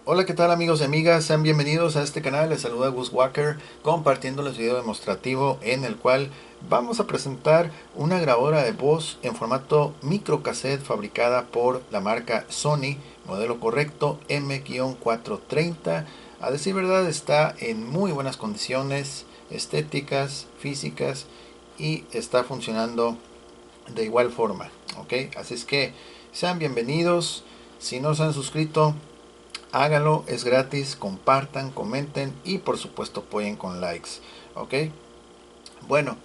Hola, ¿qué tal amigos y amigas? Sean bienvenidos a este canal. Les saluda Gus Walker compartiéndoles video demostrativo en el cual vamos a presentar una grabadora de voz en formato microcassette fabricada por la marca Sony, modelo correcto M-430. A decir verdad, está en muy buenas condiciones estéticas, físicas, y está funcionando de igual forma, ¿ok? Así es que sean bienvenidos. Si no se han suscrito, háganlo, es gratis, compartan, comenten y por supuesto apoyen con likes, ¿ok? Bueno,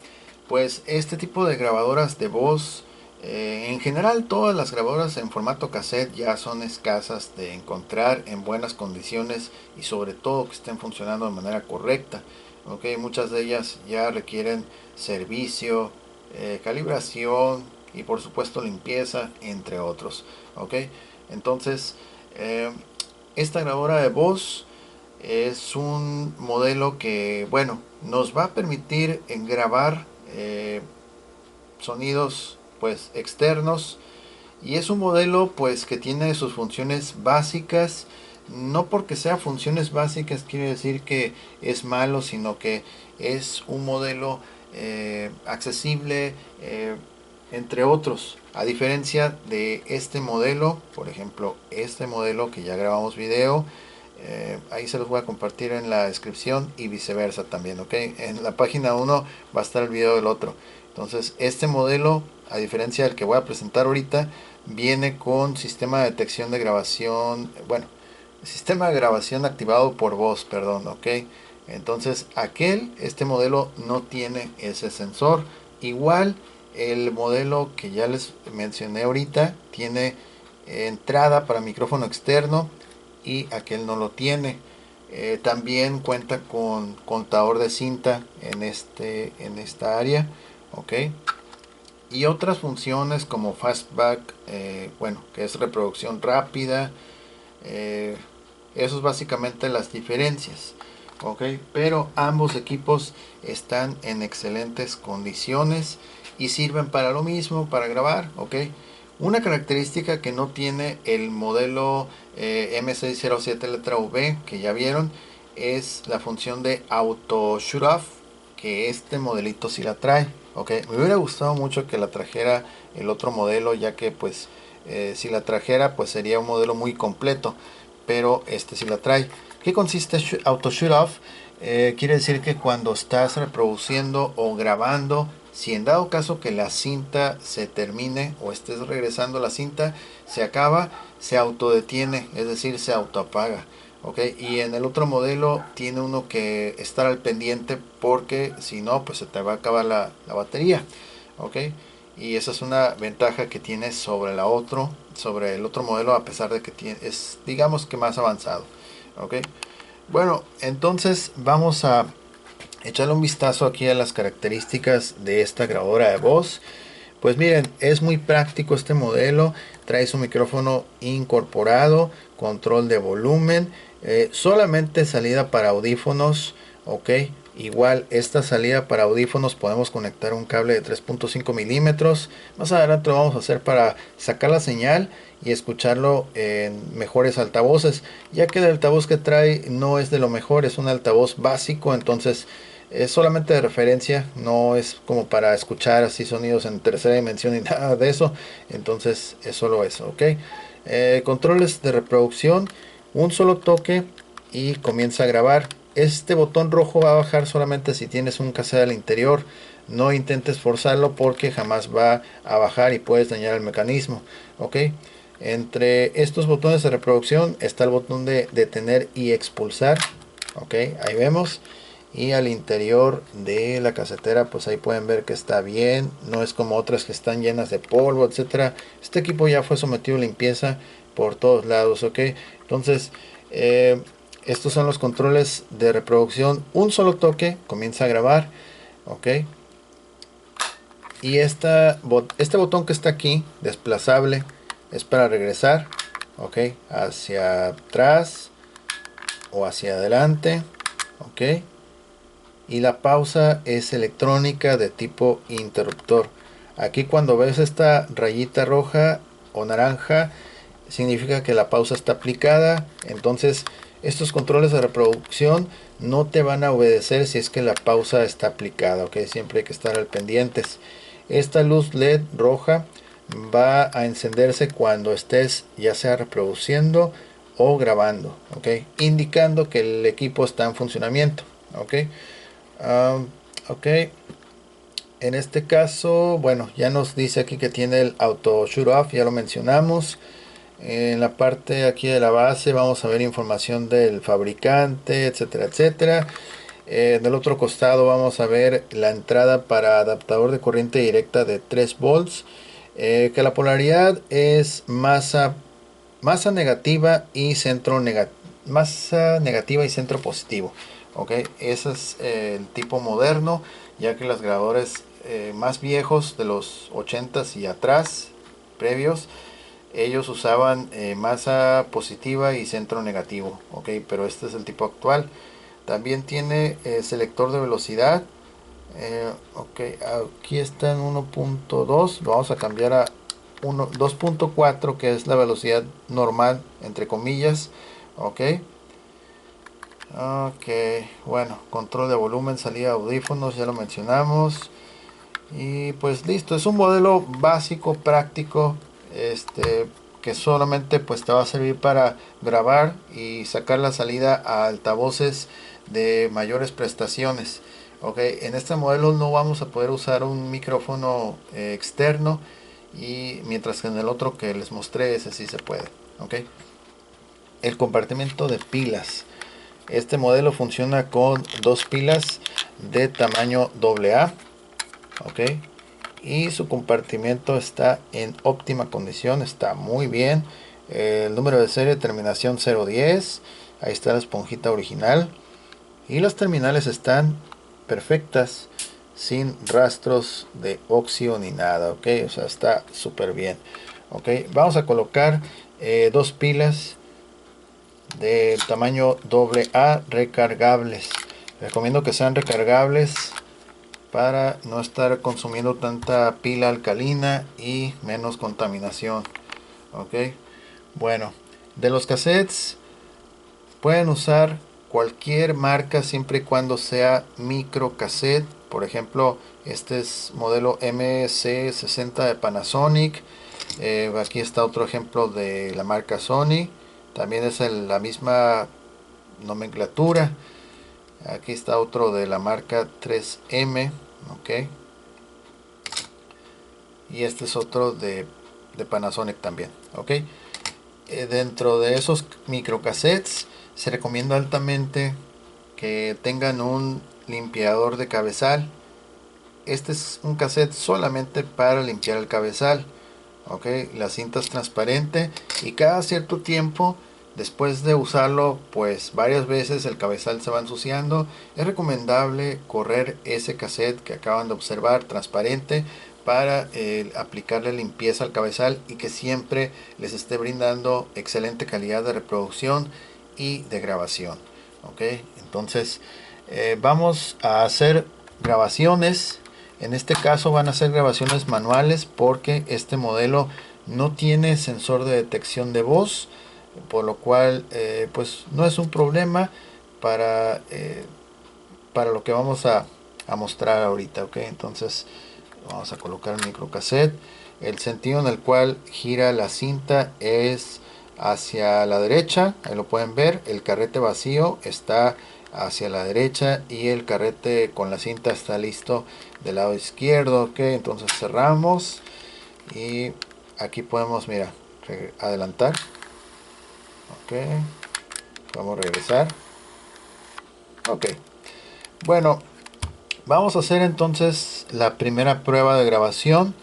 pues este tipo de grabadoras de voz, en general todas las grabadoras en formato cassette ya son escasas de encontrar en buenas condiciones y sobre todo que estén funcionando de manera correcta, ¿ok? Muchas de ellas ya requieren servicio, calibración y por supuesto limpieza, entre otros, ¿ok? Entonces, eh, esta grabadora de voz es un modelo que, bueno, nos va a permitir grabar sonidos pues externos, y es un modelo pues que tiene sus funciones básicas. No porque sea funciones básicas quiere decir que es malo, sino que es un modelo accesible, entre otros. A diferencia de este modelo, por ejemplo, este modelo que ya grabamos video, ahí se los voy a compartir en la descripción y viceversa también, ok. En la página uno va a estar el video del otro. Entonces, este modelo, a diferencia del que voy a presentar ahorita, viene con sistema de detección de grabación, bueno, sistema de grabación activado por voz, perdón, ok. Entonces, este modelo no tiene ese sensor. Igual, el modelo que ya les mencioné ahorita tiene entrada para micrófono externo y aquel no lo tiene. También cuenta con contador de cinta en esta área, ok. Y otras funciones como fastback, bueno, que es reproducción rápida. eh, Eso es básicamente las diferencias, ok. Pero ambos equipos están en excelentes condiciones y sirven para lo mismo, para grabar, ok. Una característica que no tiene el modelo M607 letra V que ya vieron es la función de auto shut off, que este modelito sí la trae, ok. Me hubiera gustado mucho que la trajera el otro modelo, ya que pues si la trajera pues sería un modelo muy completo, pero este sí la trae. ¿Qué consiste auto shut off? Quiere decir que cuando estás reproduciendo o grabando, si en dado caso que la cinta se termine o estés regresando la cinta, se acaba, se autodetiene, es decir, se autoapaga. ¿Ok? Y en el otro modelo tiene uno que estar al pendiente porque si no, pues se te va a acabar la batería. ¿Ok? Y esa es una ventaja que tiene sobre el otro modelo, a pesar de que es, digamos que más avanzado. ¿Ok? Bueno, entonces vamos a echarle un vistazo aquí a las características de esta grabadora de voz. Pues miren, es muy práctico este modelo. Trae su micrófono incorporado, control de volumen, solamente salida para audífonos, ok. Igual esta salida para audífonos podemos conectar un cable de 3.5 milímetros. Más adelante lo vamos a hacer para sacar la señal y escucharlo en mejores altavoces, ya que el altavoz que trae no es de lo mejor, es un altavoz básico. Entonces es solamente de referencia, no es como para escuchar así sonidos en tercera dimensión ni nada de eso. Entonces es solo eso, ok. Controles de reproducción, un solo toque y comienza a grabar. Este botón rojo va a bajar solamente si tienes un cassette al interior. No intentes forzarlo porque jamás va a bajar y puedes dañar el mecanismo, ok. Entre estos botones de reproducción está el botón de detener y expulsar, ok, ahí vemos. Y al interior de la casetera pues ahí pueden ver que está bien, no es como otras que están llenas de polvo, etcétera. Este equipo ya fue sometido a limpieza por todos lados, ok. Entonces eh, estos son los controles de reproducción. Un solo toque comienza a grabar, ok. Y este botón que está aquí, desplazable, es para regresar, ok, hacia atrás o hacia adelante, ok. Y la pausa es electrónica de tipo interruptor. Aquí cuando ves esta rayita roja o naranja, significa que la pausa está aplicada. Entonces estos controles de reproducción no te van a obedecer si es que la pausa está aplicada, ok, siempre hay que estar al pendientes. Esta luz LED roja va a encenderse cuando estés ya sea reproduciendo o grabando, ok, indicando que el equipo está en funcionamiento, ok. Ok, en este caso, bueno, ya nos dice aquí que tiene el auto shut off, ya lo mencionamos. En la parte aquí de la base vamos a ver información del fabricante, etcétera, etcétera. En el otro costado vamos a ver la entrada para adaptador de corriente directa de 3 volts. Que la polaridad es masa negativa y centro masa negativa y centro positivo. Ok, ese es el tipo moderno, ya que los grabadores más viejos de los 80s y atrás, previos, ellos usaban masa positiva y centro negativo, ok, pero este es el tipo actual. También tiene selector de velocidad. Ok, aquí está en 1.2, lo vamos a cambiar a 2.4, que es la velocidad normal, entre comillas, ok. Ok, bueno, control de volumen, salida de audífonos, ya lo mencionamos. Y pues listo, es un modelo básico, práctico, que solamente pues te va a servir para grabar y sacar la salida a altavoces de mayores prestaciones. Ok, en este modelo no vamos a poder usar un micrófono externo, y mientras que en el otro que les mostré ese sí se puede. Ok, el compartimento de pilas. Este modelo funciona con dos pilas de tamaño AA, ok, y su compartimiento está en óptima condición, está muy bien. El número de serie terminación 010, ahí está la esponjita original, y las terminales están perfectas, sin rastros de óxido ni nada, ok, o sea, está súper bien. Ok, vamos a colocar dos pilas de tamaño AA recargables. Recomiendo que sean recargables para no estar consumiendo tanta pila alcalina y menos contaminación. Ok, bueno, de los cassettes pueden usar cualquier marca siempre y cuando sea micro cassette. Por ejemplo, este es modelo MC60 de Panasonic. Aquí está otro ejemplo de la marca Sony, también es la misma nomenclatura. Aquí está otro de la marca 3M, ok, y este es otro de Panasonic también, ok. Dentro de esos microcassettes se recomienda altamente que tengan un limpiador de cabezal. Este es un cassette solamente para limpiar el cabezal, ok. La cinta es transparente y cada cierto tiempo, después de usarlo pues varias veces, el cabezal se va ensuciando. Es recomendable correr ese cassette que acaban de observar transparente para aplicarle limpieza al cabezal y que siempre les esté brindando excelente calidad de reproducción y de grabación, ok. Entonces vamos a hacer grabaciones. En este caso van a ser grabaciones manuales porque este modelo no tiene sensor de detección de voz, por lo cual pues no es un problema para, para lo que vamos a mostrar ahorita, ok. Entonces vamos a colocar el microcassette. El sentido en el cual gira la cinta es hacia la derecha, ahí lo pueden ver. El carrete vacío está hacia la derecha y el carrete con la cinta está listo del lado izquierdo, ok. Entonces cerramos y aquí podemos, mira, adelantar, ok, vamos a regresar, ok. Bueno, vamos a hacer entonces la primera prueba de grabación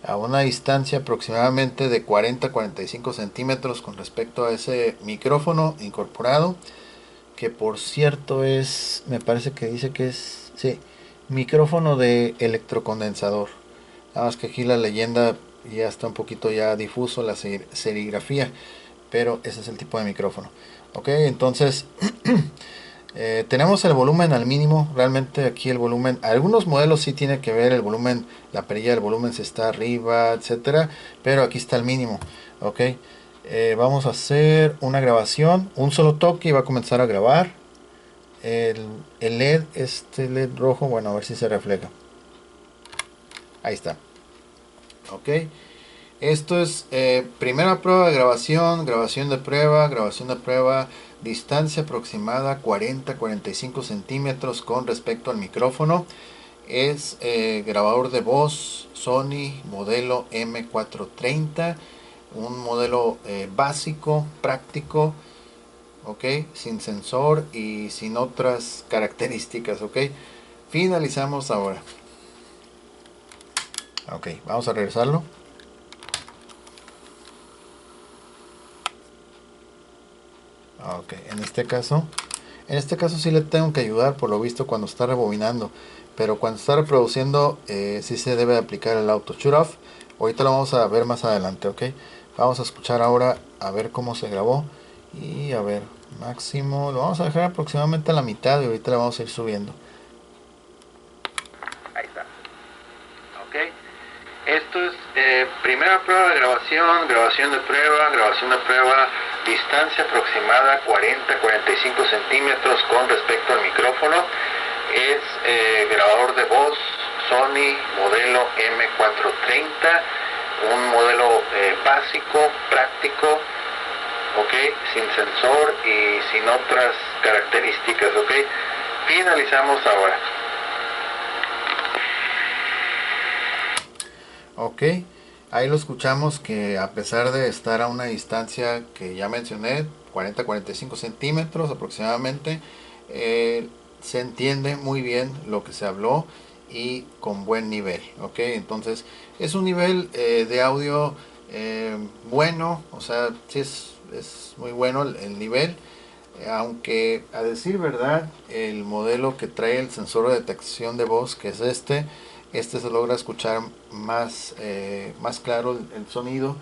a una distancia aproximadamente de 40-45 centímetros con respecto a ese micrófono incorporado, que por cierto es, me parece que dice que es, sí, micrófono de electrocondensador. Nada más que aquí la leyenda ya está un poquito ya difuso, la serigrafía, pero ese es el tipo de micrófono. Ok, entonces tenemos el volumen al mínimo. Realmente aquí el volumen, algunos modelos sí tiene que ver el volumen, la perilla del volumen si está arriba, etcétera, pero aquí está el mínimo, ok. Vamos a hacer una grabación, un solo toque y va a comenzar a grabar. El LED, este LED rojo, bueno, a ver si se refleja. Ahí está. Ok. Esto es primera prueba de grabación, grabación de prueba, distancia aproximada 40-45 centímetros con respecto al micrófono. Es grabador de voz Sony modelo M430, un modelo básico, práctico, ok, sin sensor y sin otras características, ok. Finalizamos ahora. Ok, vamos a regresarlo. Ok, en este caso sí le tengo que ayudar por lo visto cuando está rebobinando, pero cuando está reproduciendo sí se debe aplicar el auto shut off. Ahorita lo vamos a ver más adelante, ok. Vamos a escuchar ahora a ver cómo se grabó y a ver, máximo, lo vamos a dejar aproximadamente a la mitad y ahorita le vamos a ir subiendo. Ahí está. Ok. Esto es primera prueba de grabación, grabación de prueba, distancia aproximada 40-45 centímetros con respecto al micrófono. Es grabador de voz Sony modelo M430, un modelo básico, práctico, ok, sin sensor y sin otras características, ok. Finalizamos ahora. Ok, ahí lo escuchamos que a pesar de estar a una distancia que ya mencioné, 40-45 centímetros aproximadamente, se entiende muy bien lo que se habló y con buen nivel, ok. Entonces es un nivel de audio bueno, o sea, sí es muy bueno el nivel. Aunque a decir verdad, el modelo que trae el sensor de detección de voz, que es este se logra escuchar más claro el sonido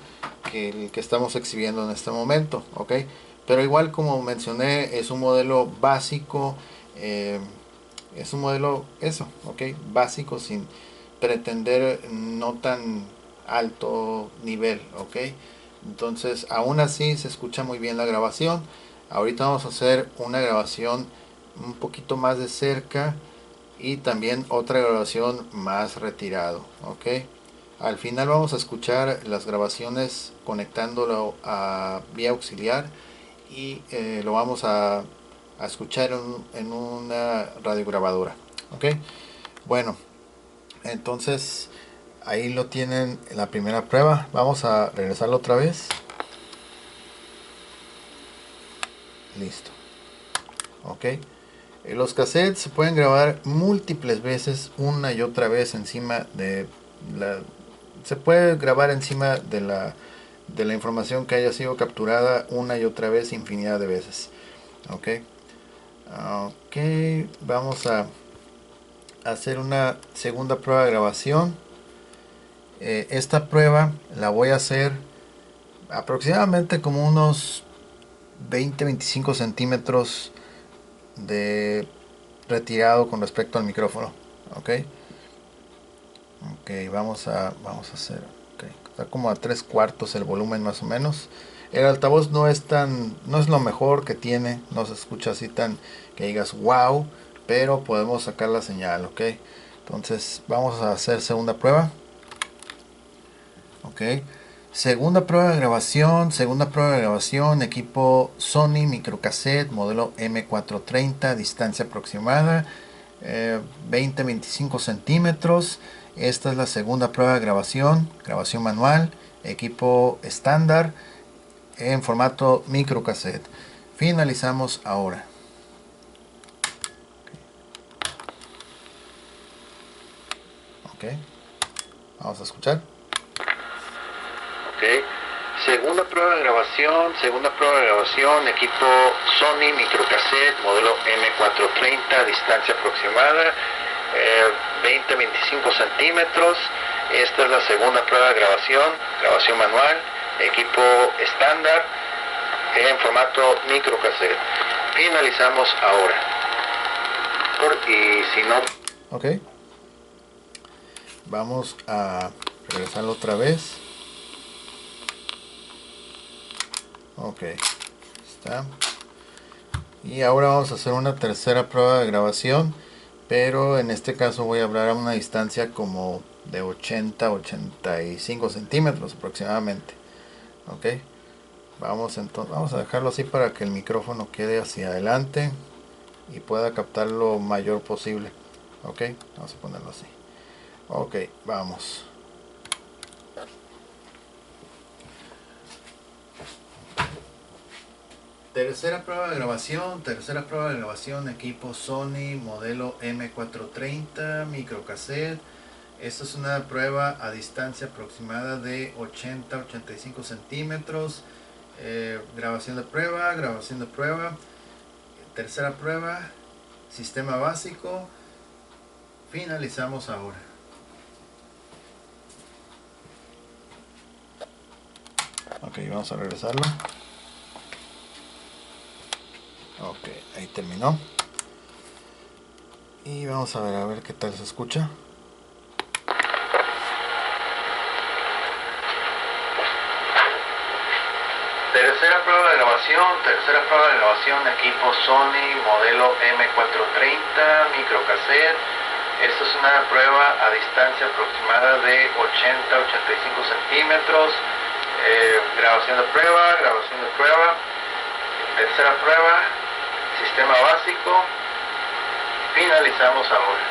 que el que estamos exhibiendo en este momento, ¿ok? Pero igual como mencioné, es un modelo básico, es un modelo eso, ¿ok? Básico sin pretender no tan alto nivel, ¿ok? Entonces, aún así se escucha muy bien la grabación. Ahorita vamos a hacer una grabación un poquito más de cerca y también otra grabación más retirado, ¿ok? Al final vamos a escuchar las grabaciones conectándolo a vía auxiliar y lo vamos a escuchar en una radiograbadora, ¿ok? Bueno, entonces ahí lo tienen en la primera prueba. Vamos a regresarlo otra vez. Listo. Ok. Los cassettes se pueden grabar múltiples veces, una y otra vez encima de la... Se puede grabar encima de la información que haya sido capturada una y otra vez, infinidad de veces. Ok. Ok. Vamos a hacer una segunda prueba de grabación. Esta prueba la voy a hacer aproximadamente como unos 20-25 centímetros de retirado con respecto al micrófono, ok. Vamos a hacer, okay. Está como a 3/4 el volumen más o menos. El altavoz no es lo mejor que tiene, no se escucha así tan que digas wow, pero podemos sacar la señal, ok. Entonces vamos a hacer segunda prueba, ok. Segunda prueba de grabación, equipo Sony microcassette modelo M430, distancia aproximada 20-25 centímetros. Esta es la segunda prueba de grabación manual, equipo estándar en formato microcassette. Finalizamos ahora. Ok, vamos a escuchar. Ok. Segunda prueba de grabación, equipo Sony microcassette modelo M430, distancia aproximada 20-25 centímetros. Esta es la segunda prueba de grabación manual, equipo estándar en formato microcassette. Finalizamos ahora. Y si no... Ok. Vamos a regresarlo otra vez. Ok, está. Y ahora vamos a hacer una tercera prueba de grabación, pero en este caso voy a hablar a una distancia como de 80-85 centímetros aproximadamente. Ok, vamos a dejarlo así para que el micrófono quede hacia adelante y pueda captar lo mayor posible. Ok, vamos a ponerlo así. Ok, vamos. Tercera prueba de grabación, equipo Sony modelo M430 microcassette. Esto es una prueba a distancia aproximada de 80-85 centímetros. Grabación de prueba, grabación de prueba. Tercera prueba, sistema básico. Finalizamos ahora. Ok, vamos a regresarlo. Ok, ahí terminó. Y vamos a ver qué tal se escucha. Tercera prueba de grabación, equipo Sony modelo M430 microcassette. Esto es una prueba a distancia aproximada de 80-85 centímetros. Grabación de prueba, tercera prueba, sistema básico. Finalizamos ahora.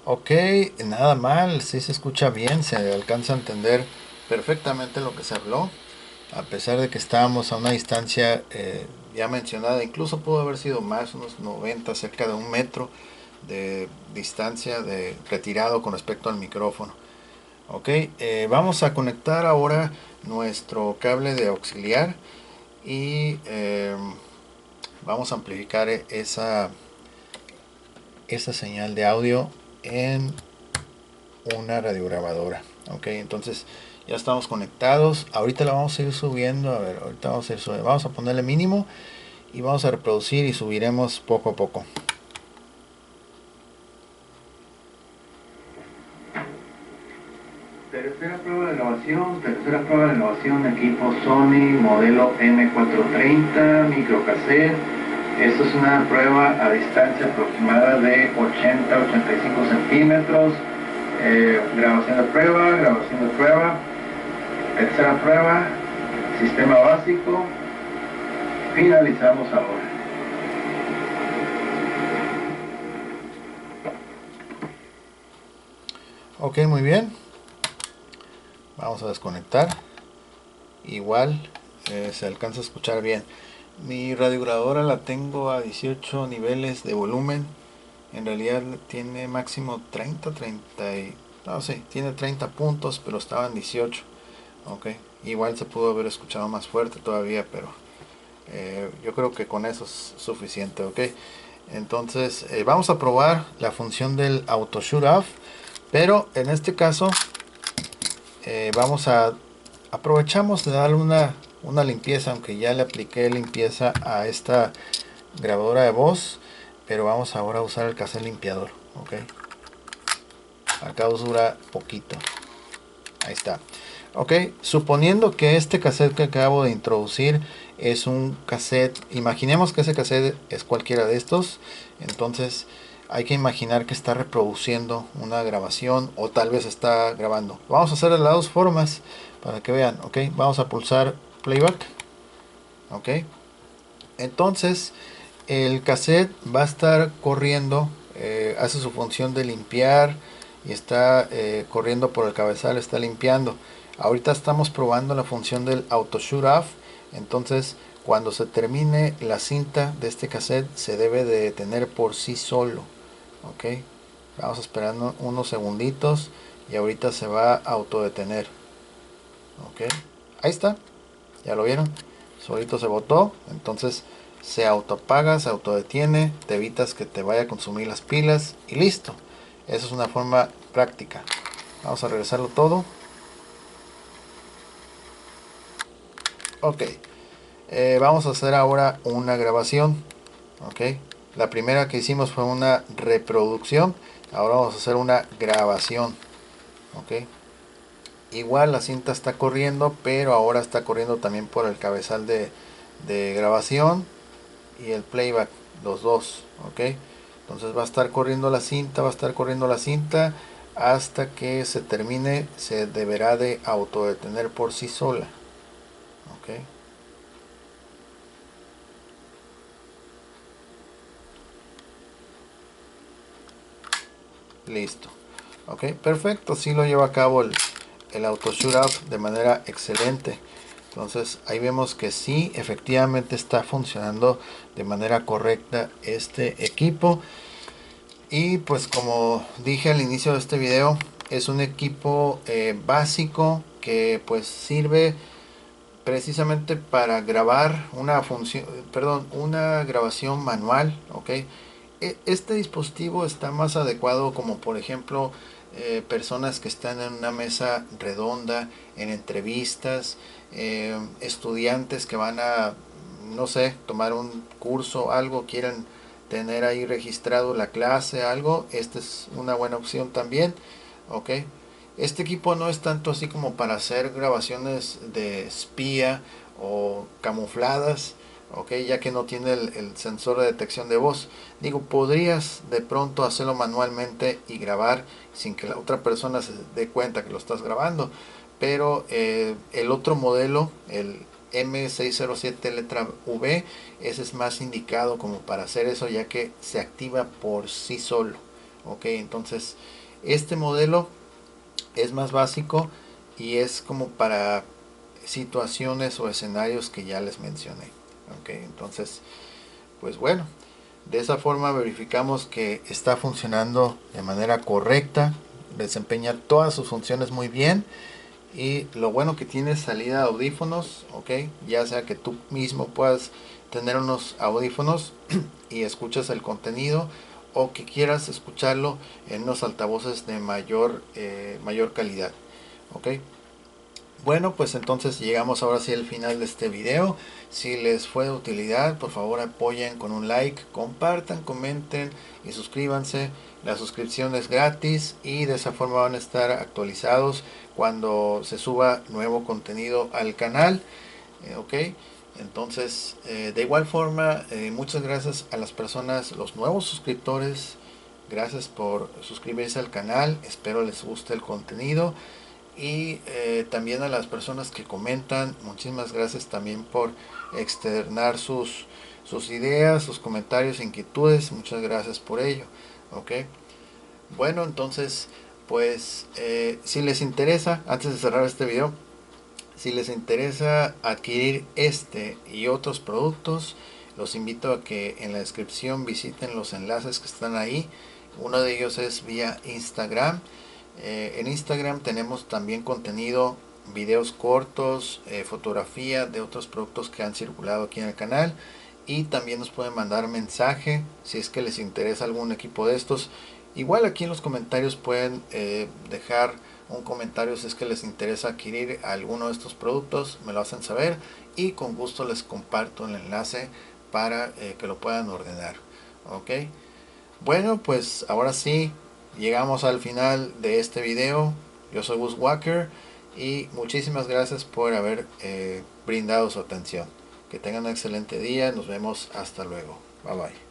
Ok, nada mal, sí se escucha bien, se alcanza a entender perfectamente lo que se habló, a pesar de que estábamos a una distancia ya mencionada, incluso pudo haber sido más, unos 90, cerca de 1 metro de distancia de retirado con respecto al micrófono. Ok, vamos a conectar ahora nuestro cable de auxiliar y vamos a amplificar esa señal de audio en una radiograbadora. Ok, entonces ya estamos conectados. Ahorita la vamos a ir subiendo. A ver, ahorita vamos a ir subiendo. Vamos a ponerle mínimo y vamos a reproducir y subiremos poco a poco. Tercera prueba de grabación, equipo Sony modelo M430 microcassette. Esto es una prueba a distancia aproximada de 80-85 centímetros. Grabación de prueba, tercera prueba, sistema básico. Finalizamos ahora. Ok, muy bien. Vamos a desconectar. Igual se alcanza a escuchar bien. Mi radiograbadora la tengo a 18 niveles de volumen. En realidad tiene máximo 30 y... No sé, tiene 30 puntos, pero estaba en 18. Ok, igual se pudo haber escuchado más fuerte todavía, pero yo creo que con eso es suficiente. Ok, entonces vamos a probar la función del auto shut off, pero en este caso aprovechamos de darle una limpieza, aunque ya le apliqué limpieza a esta grabadora de voz, pero vamos ahora a usar el cassette limpiador. Ok, acá dura poquito. Ahí está. Ok, suponiendo que este cassette que acabo de introducir es un cassette, imaginemos que ese cassette es cualquiera de estos, entonces hay que imaginar que está reproduciendo una grabación o tal vez está grabando. Vamos a hacer de las dos formas para que vean. Ok, vamos a pulsar playback. Ok, entonces el cassette va a estar corriendo, hace su función de limpiar y está corriendo por el cabezal, está limpiando. Ahorita estamos probando la función del auto shut off, entonces cuando se termine la cinta de este cassette se debe de detener por sí solo. Ok, vamos esperando unos segunditos y ahorita se va a autodetener. Ok, ahí está, ya lo vieron, solito se botó, entonces se autoapaga, se autodetiene, te evitas que te vaya a consumir las pilas y listo. Esa es una forma práctica. Vamos a regresarlo todo. Ok, vamos a hacer ahora una grabación. Ok, la primera que hicimos fue una reproducción, ahora vamos a hacer una grabación. Ok, igual la cinta está corriendo, pero ahora está corriendo también por el cabezal de grabación y el playback, los dos, ok. Entonces va a estar corriendo la cinta, hasta que se termine. Se deberá de autodetener por sí sola, ok. Listo, ok, perfecto. Así lo lleva a cabo el auto shootout de manera excelente. Entonces ahí vemos que sí, efectivamente está funcionando de manera correcta este equipo. Y pues como dije al inicio de este video, es un equipo básico que pues sirve precisamente para grabar una función, perdón, una grabación manual, ¿ok? Este dispositivo está más adecuado como por ejemplo personas que están en una mesa redonda, en entrevistas, estudiantes que van a, no sé, tomar un curso, algo, quieren tener ahí registrado la clase, algo. Esta es una buena opción también, ¿ok? Este equipo no es tanto así como para hacer grabaciones de espía o camufladas, ok, ya que no tiene el sensor de detección de voz. Digo, podrías de pronto hacerlo manualmente y grabar sin que la otra persona se dé cuenta que lo estás grabando, pero el otro modelo, el M607 letra V, ese es más indicado como para hacer eso, ya que se activa por sí solo, ok. Entonces este modelo es más básico y es como para situaciones o escenarios que ya les mencioné, ok. Entonces pues bueno, de esa forma verificamos que está funcionando de manera correcta, desempeña todas sus funciones muy bien. Y lo bueno que tiene salida de audífonos, ok, ya sea que tú mismo puedas tener unos audífonos y escuchas el contenido, o que quieras escucharlo en unos altavoces de mayor calidad, ok. Bueno, pues entonces llegamos ahora sí al final de este video. Si les fue de utilidad, por favor apoyen con un like, compartan, comenten y suscríbanse. La suscripción es gratis y de esa forma van a estar actualizados cuando se suba nuevo contenido al canal, ok. Entonces de igual forma, muchas gracias a las personas, los nuevos suscriptores. Gracias por suscribirse al canal, espero les guste el contenido. Y también a las personas que comentan, muchísimas gracias también por externar sus ideas, sus comentarios, inquietudes. Muchas gracias por ello, ok. Bueno, entonces pues si les interesa, antes de cerrar este video, si les interesa adquirir este y otros productos, los invito a que en la descripción visiten los enlaces que están ahí. Uno de ellos es vía Instagram. En Instagram tenemos también contenido, videos cortos, fotografía de otros productos que han circulado aquí en el canal. Y también nos pueden mandar mensaje si es que les interesa algún equipo de estos. Igual aquí en los comentarios pueden dejar un comentario si es que les interesa adquirir alguno de estos productos, me lo hacen saber y con gusto les comparto el enlace para que lo puedan ordenar, ok. Bueno, pues ahora sí llegamos al final de este video. Yo soy Gus Walker y muchísimas gracias por haber brindado su atención. Que tengan un excelente día, nos vemos hasta luego, bye bye.